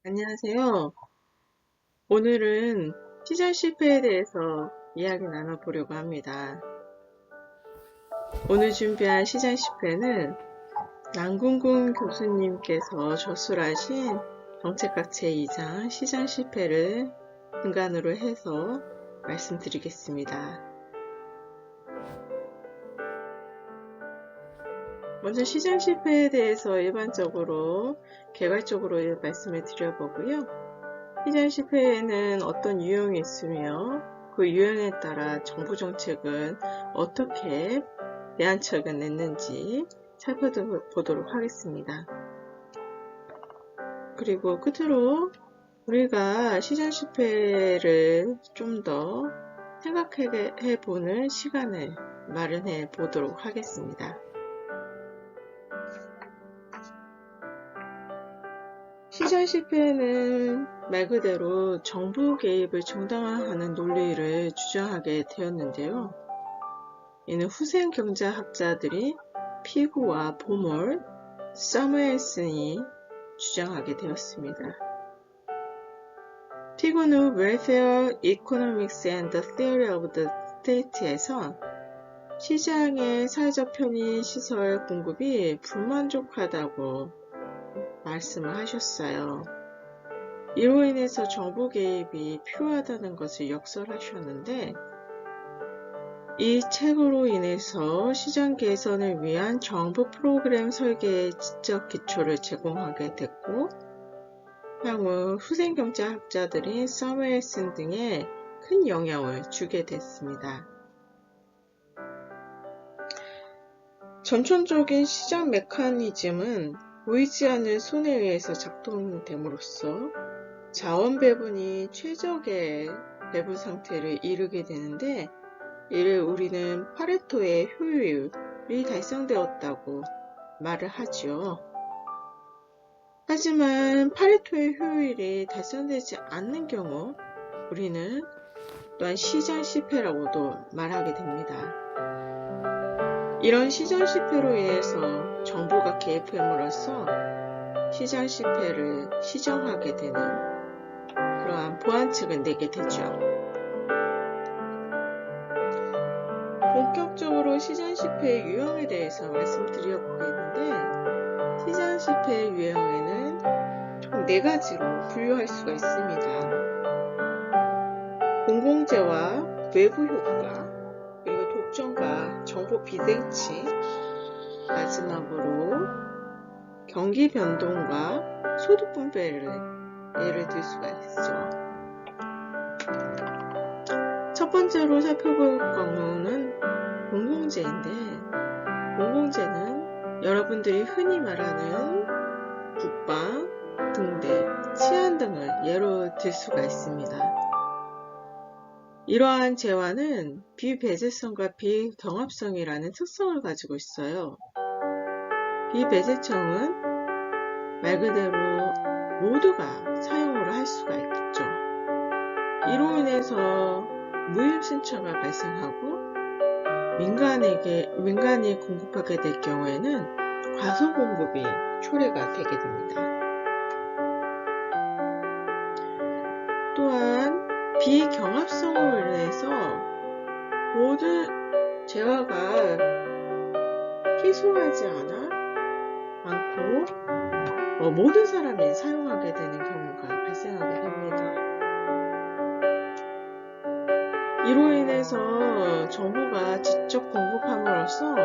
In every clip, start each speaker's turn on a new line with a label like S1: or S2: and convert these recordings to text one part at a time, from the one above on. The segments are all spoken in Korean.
S1: 안녕하세요. 오늘은 시전 실패에 대해서 이야기 나눠보려고 합니다. 오늘 준비한 시전 실패는 남궁gun 교수님께서 저술하신 정책학 제2장 시전 실패를 근간으로 해서 말씀드리겠습니다. 먼저 시전 실패에 대해서 일반적으로 개괄적으로 말씀을 드려보고요. 시전 실패에는 어떤 유형이 있으며 그 유형에 따라 정부 정책은 어떻게 대안책을 냈는지 살펴보도록 하겠습니다. 그리고 끝으로 우리가 시전 실패를 좀 더 생각해 보는 시간을 마련해 보도록 하겠습니다. 시전 실패는 말 그대로 정부 개입을 정당화하는 논리를 주장하게 되었는데요. 이는 후생 경제학자들이 피구와 보몰, 서무엘슨이 주장하게 되었습니다. 피구는 Welfare Economics and the Theory of the State에서 시장의 사회적 편의 시설 공급이 불만족하다고 말씀을 하셨어요. 이로 인해서 정부 개입이 필요하다는 것을 역설하셨는데 이 책으로 인해서 시장 개선을 위한 정부 프로그램 설계의 지적 기초를 제공하게 됐고 향후 후생 경제학자들인 서무엘슨 등에 큰 영향을 주게 됐습니다. 전천적인 시장 메커니즘은 보이지 않는 손에 의해서 작동됨으로써 자원 배분이 최적의 배분 상태를 이루게 되는데 이를 우리는 파레토의 효율이 달성되었다고 말을 하죠. 하지만 파레토의 효율이 달성되지 않는 경우 우리는 또한 시장 실패라고도 말하게 됩니다. 이런 시장 실패로 인해서 정부가 개입함으로써 시장 실패를 시정하게 되는 그러한 보완책을 내게 되죠. 본격적으로 시장 실패의 유형에 대해서 말씀드려보겠는데 시장 실패의 유형에는 총 4가지로 분류할 수가 있습니다. 공공재와 외부 효과, 그리고 독점과 정보 비대치, 마지막으로 경기 변동과 소득 분배를 예를 들 수가 있죠. 첫 번째로 살펴볼 경우는 공공재인데 공공재는 여러분들이 흔히 말하는 국방, 등대, 치안 등을 예로 들 수가 있습니다. 이러한 재화는 비배제성과 비경합성이라는 특성을 가지고 있어요. 비배제성은 말 그대로 모두가 사용을 할 수가 있겠죠. 이로 인해서 무임승차가 발생하고 민간이 공급하게 될 경우에는 과소공급이 초래가 되게 됩니다. 또한 비경합성으로 인해서 모든 재화가 희소하지 않고 모든 사람이 사용하게 되는 경우가 발생하게 됩니다. 이로 인해서 정부가 직접 공급함으로써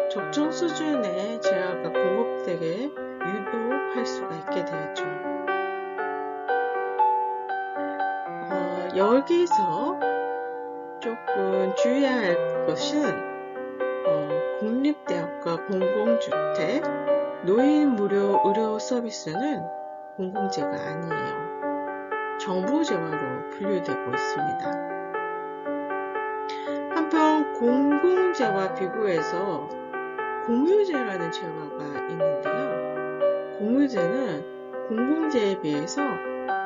S1: 적정 수준의 재화가 공급되게 유도할 수가 있게 되죠. 여기서 조금 주의해야 할 것은 공립대학과 공공주택, 노인 무료 의료 서비스는 공공재가 아니에요. 정부재화로 분류되고 있습니다. 한편 공공재와 비교해서 공유재라는 재화가 있는데요. 공유재는 공공재에 비해서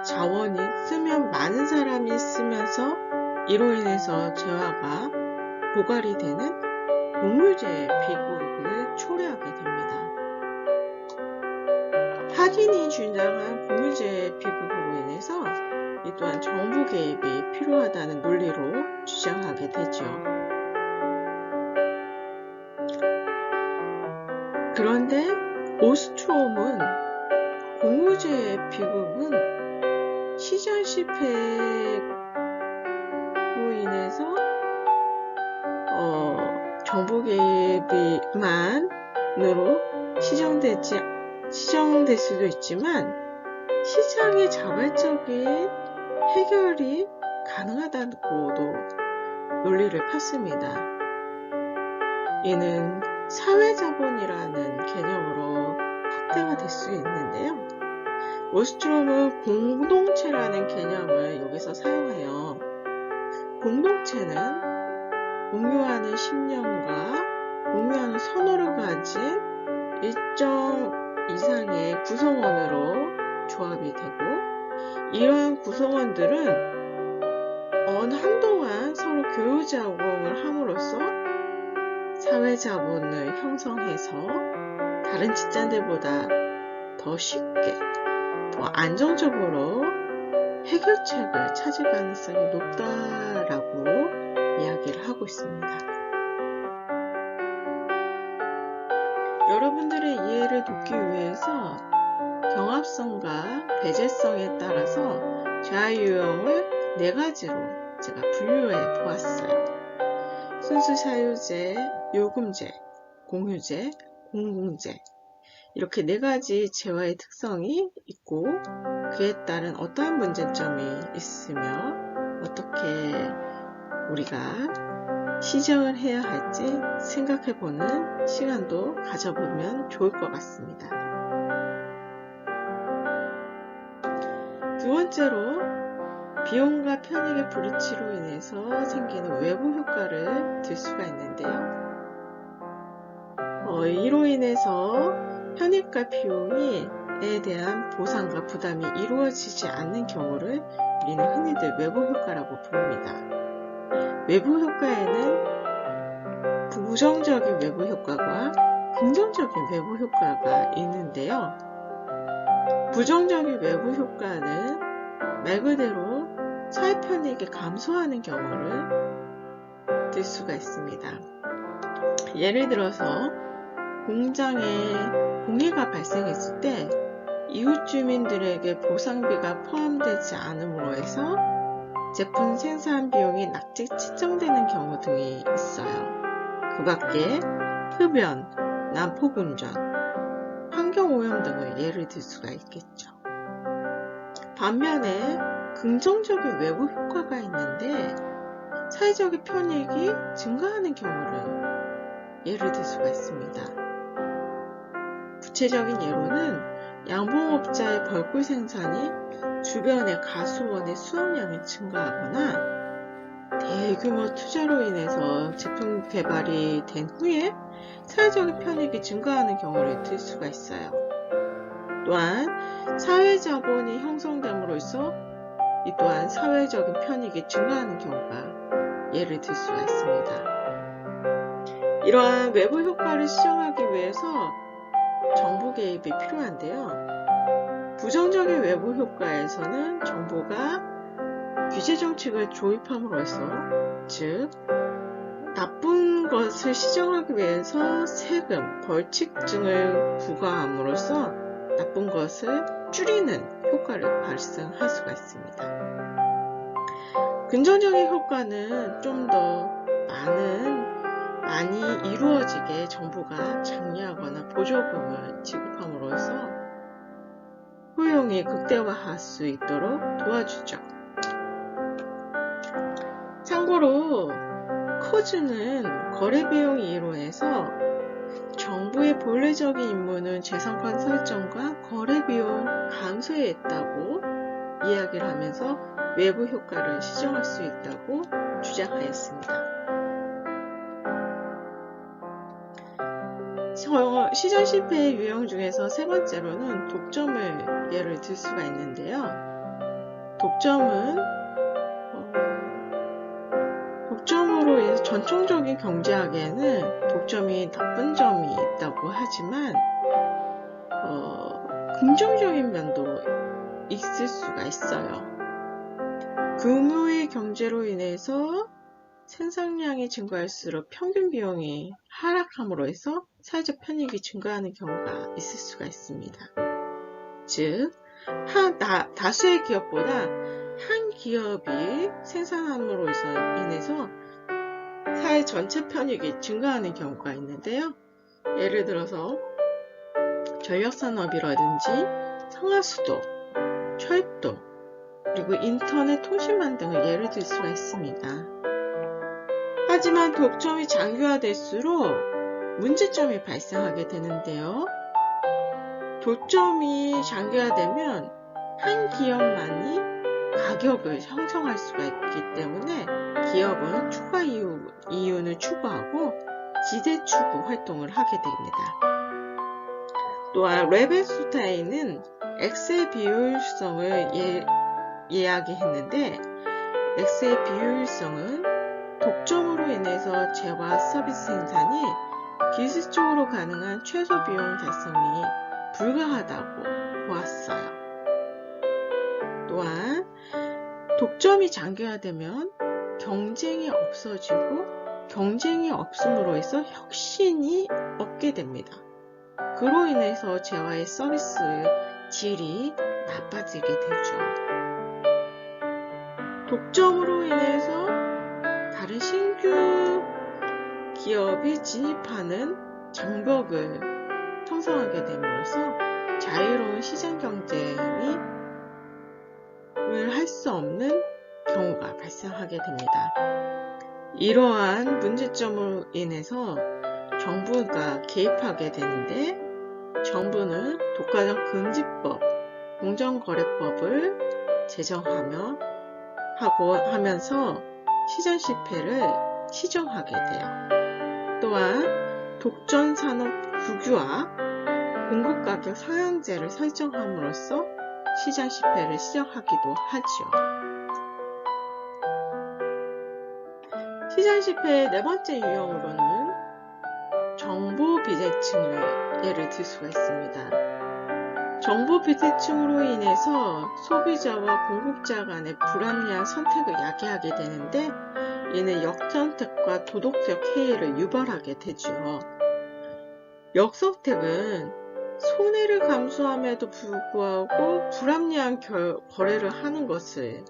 S1: 자원이 쓰면 많은 사람이 쓰면서 이로 인해서 재화가 고갈이 되는 공유재 비극을 초래하게 됩니다. 하딘이 주장한 공유제 비극으로 인해서 이 또한 정부 개입이 필요하다는 논리로 주장하게 되죠. 그런데 오스트롬은 공유제 비극은 시장 실패로 인해서 정부 개입만으로 시정될 수도 있지만 시장의 자발적인 해결이 가능하다고도 논리를 폈습니다. 이는 사회자본이라는 개념으로 확대가 될 수 있는데요. 오스트롬은 공동체라는 개념을 여기서 사용해요. 공동체는 공유하는 신념과 공유하는 선호를 가진 일정 이상의 구성원으로 조합이 되고, 이러한 구성원들은 한동안 서로 교류작용을 함으로써 사회자본을 형성해서 다른 집단들보다 더 쉽게, 더 안정적으로 해결책을 찾을 가능성이 높다라고 이야기를 하고 있습니다. 여러분들의 이해를 돕기 위해서 경합성과 배제성에 따라서 자유형을 4가지로 제가 분류해 보았어요. 순수 사유제, 요금제, 공유제, 공공제, 이렇게 4가지 제와의 특성이 있고 그에 따른 어떠한 문제점이 있으며 어떻게 우리가 시정을 해야 할지 생각해보는 시간도 가져보면 좋을 것 같습니다. 두 번째로 비용과 편익의 불일치로 인해서 생기는 외부 효과를 들 수가 있는데요. 이로 인해서 편익과 비용에 대한 보상과 부담이 이루어지지 않는 경우를 우리는 흔히들 외부 효과라고 부릅니다. 외부 효과에는 부정적인 외부 효과가 긍정적인 외부 효과가 있는데요. 부정적인 외부 효과는 말 그대로 사회 편익이 감소하는 경우를 들 수가 있습니다. 예를 들어서 공장에 공해가 발생했을 때 이웃 주민들에게 보상비가 포함되지 않음으로 해서 제품 생산 비용이 낙제 책정되는 경우 등이 있어요. 그 밖에 흡연, 난폭운전, 환경오염 등을 예를 들 수가 있겠죠. 반면에 긍정적인 외부 효과가 있는데 사회적인 편익이 증가하는 경우를 예를 들 수가 있습니다. 구체적인 예로는 양봉업자의 벌꿀 생산이 주변의 가수원의 수확량이 증가하거나 대규모 투자로 인해서 제품 개발이 된 후에 사회적인 편익이 증가하는 경우를 들 수가 있어요. 또한 사회자본이 형성됨으로써 이 또한 사회적인 편익이 증가하는 경우가 예를 들 수가 있습니다. 이러한 외부 효과를 시정하기 위해서 정부 개입이 필요한데요. 부정적인 외부 효과에서는 정부가 규제 정책을 도입함으로써, 즉 나쁜 것을 시정하기 위해서 세금, 벌칙 등을 부과함으로써 나쁜 것을 줄이는 효과를 발생할 수가 있습니다. 긍정적인 효과는 좀 더 많이 이루어지게 정부가 장려하거나 보조금을 지급함으로써 효용이 극대화할 수 있도록 도와주죠. 참고로 커즈는 거래 비용이 이론에서 정부의 본래적인 임무는 재산권 설정과 거래 비용 감소에 있다고 이야기를 하면서 외부 효과를 시정할 수 있다고 주장하였습니다. 시장 실패의 유형 중에서 3번째로는 독점을 예를 들 수가 있는데요. 독점으로 인해서 전통적인 경제학에는 독점이 나쁜 점이 있다고 하지만 긍정적인 면도 있을 수가 있어요. 금융의 경제로 인해서 생산량이 증가할수록 평균 비용이 하락함으로 해서 사회적 편익이 증가하는 경우가 있을 수가 있습니다. 즉, 다수의 기업보다 한 기업이 생산함으로 인해서 사회 전체 편익이 증가하는 경우가 있는데요. 예를 들어서 전력산업이라든지 상하수도, 철도, 그리고 인터넷 통신망 등을 예를 들 수가 있습니다. 하지만 독점이 장기화될수록 문제점이 발생하게 되는데요. 독점이 장기화되면 한 기업만이 가격을 형성할 수가 있기 때문에 기업은 추가 이윤을 추구하고 지대 추구 활동을 하게 됩니다. 또한 레벤슈타인은 X의 비효율성을 이야기했는데, X의 비효율성은 독점으로 인해서 재화 서비스 생산이 기술적으로 가능한 최소 비용 달성이 불가하다고 보았어요. 또한 독점이 장기화되면 경쟁이 없어지고 경쟁이 없음으로 해서 혁신이 없게 됩니다. 그로 인해서 재화의 서비스 질이 나빠지게 되죠. 독점으로 인해서 다른 신규 기업이 진입하는 장벽을 형성하게 됨으로써 자유로운 시장 경쟁을 할 수 없는 경우가 발생하게 됩니다. 이러한 문제점으로 인해서 정부가 개입하게 되는데, 정부는 독과점 금지법, 공정거래법을 하면서 시장 실패를 시정하게 돼요. 또한 독점산업 국유화, 공급가격 상향제를 설정함으로써 시장 실패를 시정하기도 하죠. 시장 실패의 네 번째 유형으로는 정보 비대칭을 예를 들 수가 있습니다. 정보 비대칭으로 인해서 소비자와 공급자 간의 불합리한 선택을 야기하게 되는데, 이는 역선택과 도덕적 해이를 유발하게 되죠. 역선택은 손해를 감수함에도 불구하고 불합리한 거래를 하는 것을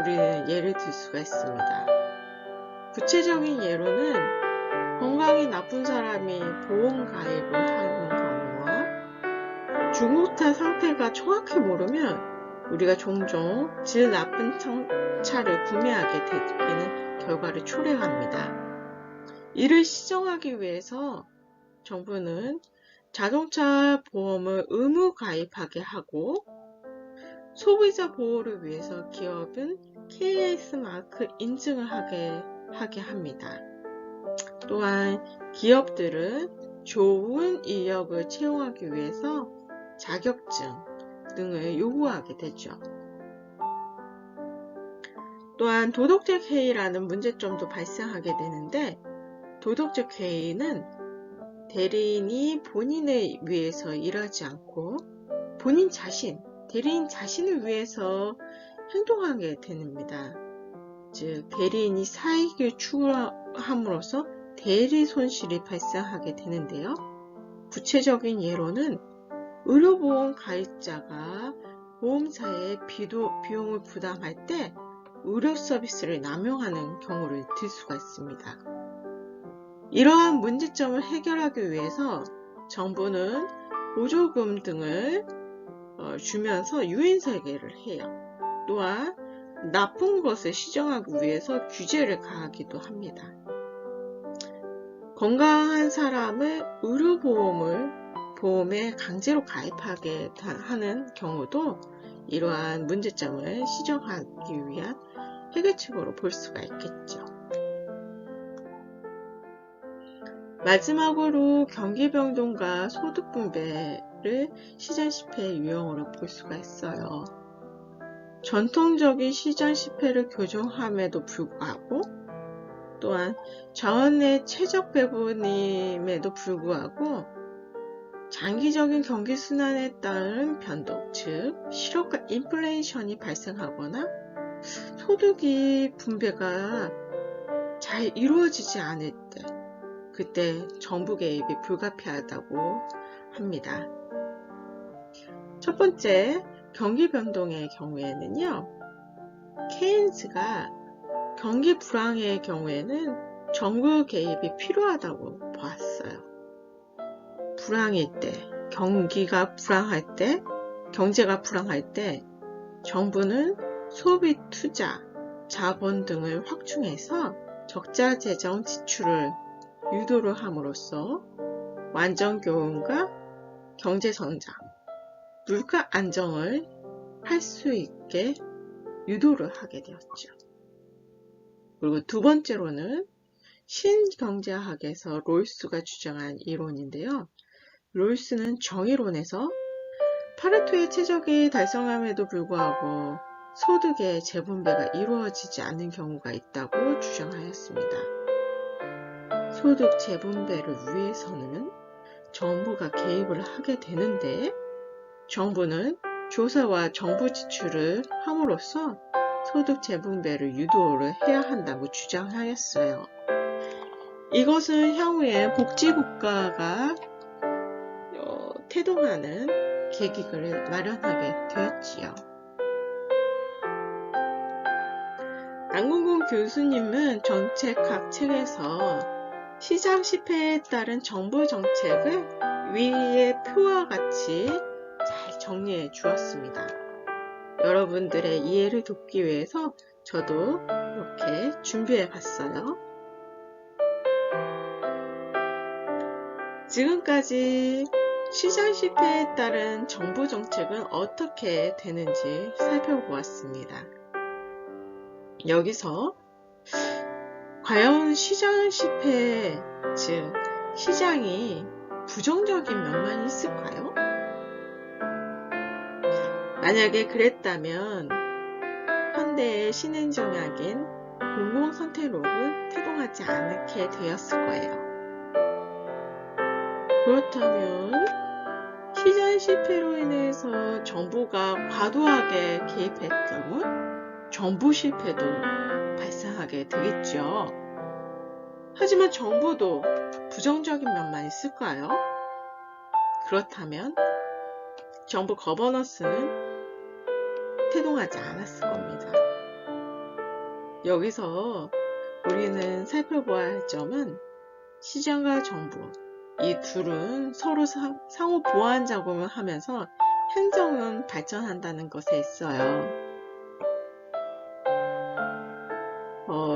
S1: 우리는 예를 들 수가 있습니다. 구체적인 예로는 건강이 나쁜 사람이 보험 가입을 하는 경우와 중고차 상태가 정확히 모르면 우리가 종종 질 나쁜 차를 구매하게 되는 결과를 초래합니다. 이를 시정하기 위해서 정부는 자동차 보험을 의무 가입하게 하고, 소비자 보호를 위해서 기업은 KS 마크 인증을 하게 합니다. 또한 기업들은 좋은 인력을 채용하기 위해서 자격증 등을 요구하게 되죠. 또한 도덕적 해이라는 문제점도 발생하게 되는데, 도덕적 해이는 대리인이 본인을 위해서 일하지 않고 대리인 자신을 위해서 행동하게 됩니다. 즉, 대리인이 사익을 추구함으로써 대리 손실이 발생하게 되는데요. 구체적인 예로는 의료보험 가입자가 보험사에 비용을 부담할 때 의료 서비스를 남용하는 경우를 들 수가 있습니다. 이러한 문제점을 해결하기 위해서 정부는 보조금 등을 주면서 유인 설계를 해요. 또한 나쁜 것을 시정하기 위해서 규제를 가하기도 합니다. 건강한 사람을 의료보험에 강제로 가입하게 하는 경우도 이러한 문제점을 시정하기 위한 해결책으로 볼 수가 있겠죠. 마지막으로 경기병동과 소득분배를 시장 실패의 유형으로 볼 수가 있어요. 전통적인 시장 실패를 교정함에도 불구하고, 또한 자원의 최적 배분임에도 불구하고 장기적인 경기 순환에 따른 변동, 즉 실업과 인플레이션이 발생하거나 소득이 분배가 잘 이루어지지 않을 때, 그때 정부 개입이 불가피하다고 합니다. 첫 번째, 경기 변동의 경우에는요, 케인즈가 경기 불황의 경우에는 정부 개입이 필요하다고 보았어요. 불황일 때, 경기가 불황할 때, 경제가 불황할 때 정부는 소비, 투자, 자본 등을 확충해서 적자 재정 지출을 유도를 함으로써 완전 교훈과 경제 성장, 물가 안정을 할 수 있게 유도를 하게 되었죠. 그리고 두 번째로는 신경제학에서 롤스가 주장한 이론인데요. 롤스는 정의론에서 파레토의 최적이 달성함에도 불구하고 소득의 재분배가 이루어지지 않는 경우가 있다고 주장하였습니다. 소득 재분배를 위해서는 정부가 개입을 하게 되는데 정부는 조사와 정부 지출을 함으로써 소득 재분배를 유도를 해야 한다고 주장하였어요. 이것은 향후에 복지국가가 태동하는 계기를 마련하게 되었지요. 안궁금 교수님은 정책학 책에서 시장 실패에 따른 정부 정책을 위의 표와 같이 잘 정리해 주었습니다. 여러분들의 이해를 돕기 위해서 저도 이렇게 준비해 봤어요. 지금까지 시장 실패에 따른 정부 정책은 어떻게 되는지 살펴보았습니다. 여기서 과연 시장 실패, 즉 시장이 부정적인 면만이 있을까요? 만약에 그랬다면 현대의 신행정약인 공공선택론은 태동하지 않게 되었을 거예요. 그렇다면 시장 실패로 인해서 정부가 과도하게 개입할 경우 정부 실패도 발생하게 되겠죠. 하지만 정부도 부정적인 면만 있을까요? 그렇다면 정부 거버넌스는 태동하지 않았을 겁니다. 여기서 우리는 살펴보아야 할 점은 시장과 정부, 이 둘은 서로 상호 보완 작용을 하면서 행정은 발전한다는 것에 있어요.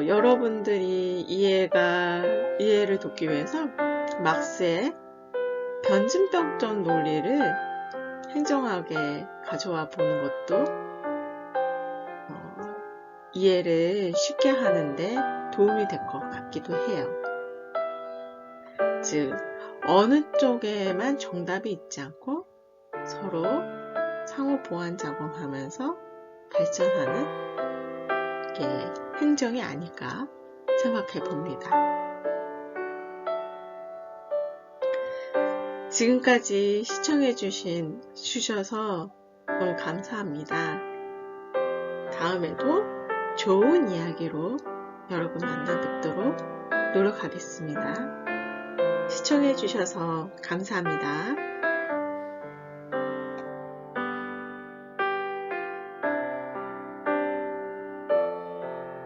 S1: 여러분들이 이해를 돕기 위해서 막스의 변증병적 논리를 행정학에 가져와 보는 것도 이해를 쉽게 하는데 도움이 될 것 같기도 해요. 즉, 어느 쪽에만 정답이 있지 않고 서로 상호 보완 작용하면서 발전하는 게 행정이 아닐까 생각해 봅니다. 지금까지 시청해 주셔서 너무 감사합니다. 다음에도 좋은 이야기로 여러분 만나 뵙도록 노력하겠습니다. 시청해 주셔서 감사합니다.